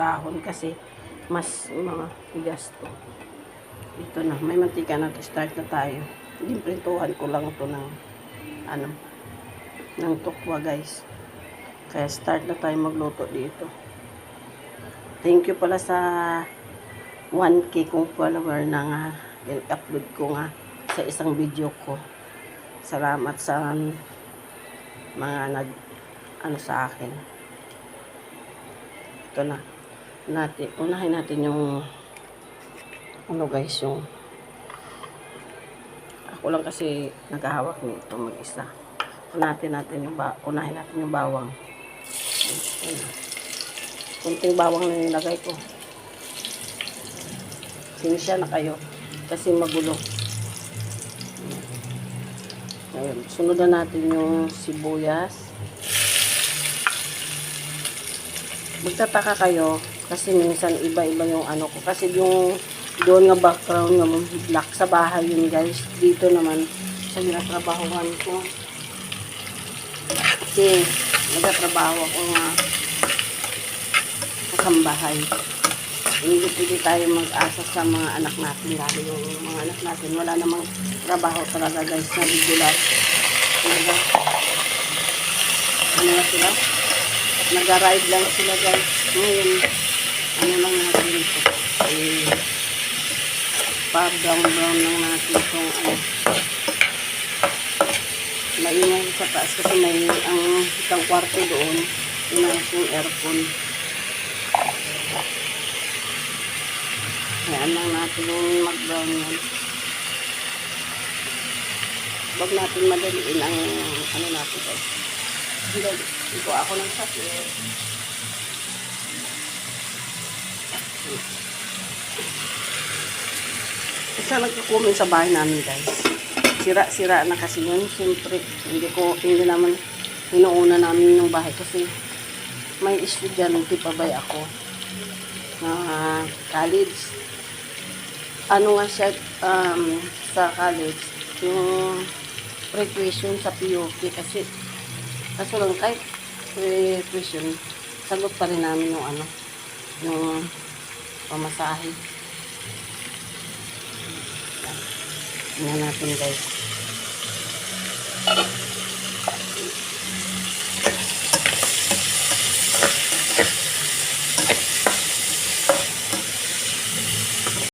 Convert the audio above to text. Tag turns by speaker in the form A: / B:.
A: dahon kasi mas mga gasto. Ito na, may mantika na to. Start na tayo. Dimprintuhan ko lang to ng ng tukwa guys. Kaya start na tayo magluto dito. Thank you pala sa 1K kong follower na nga upload ko nga sa isang video ko. Salamat sa mga sa akin. Ito na. Unahin natin yung guys, yung ako lang kasi naghahawak nito mag-isa. Unahin natin yung bawang. Kunting bawang na nilagay ko. Sinsya na kayo kasi magulo. Ngayon, sunod natin yung sibuyas. Magtataka kayo kasi minsan iba-iba yung ko. Kasi yung doon nga background nga black sa bahay yun guys. Dito naman sa ginatrabahuhan ko. Kasi nagtatrabaho ako nga sa bahay. Hindi pwede tayo mag-asa sa mga anak natin. Lalo yung mga anak natin wala namang trabaho talaga guys na regular. Na sila? Nag-ride lang sila guys. Ngayon, lang natin ito. Pa-brown lang natin itong maingay sa taas kasi may ang isang kwarto doon. Inaas yung aircon. Ayan lang natin yung mag-brown yan. Huwag natin madaliin ang natin guys. Ito ako ng sakit. Isa nagkukumin sa bahay namin guys. Sira-sira na kasi yun. Siyempre, hindi naman inuuna namin yung bahay kasi may estudyante pa ba ako na college. Nga siya sa college yung pre-tuition sa PUP kasi kaso lang kahit pre-tuition sagot pa rin namin yung yung pamasahe. Tingnan natin guys.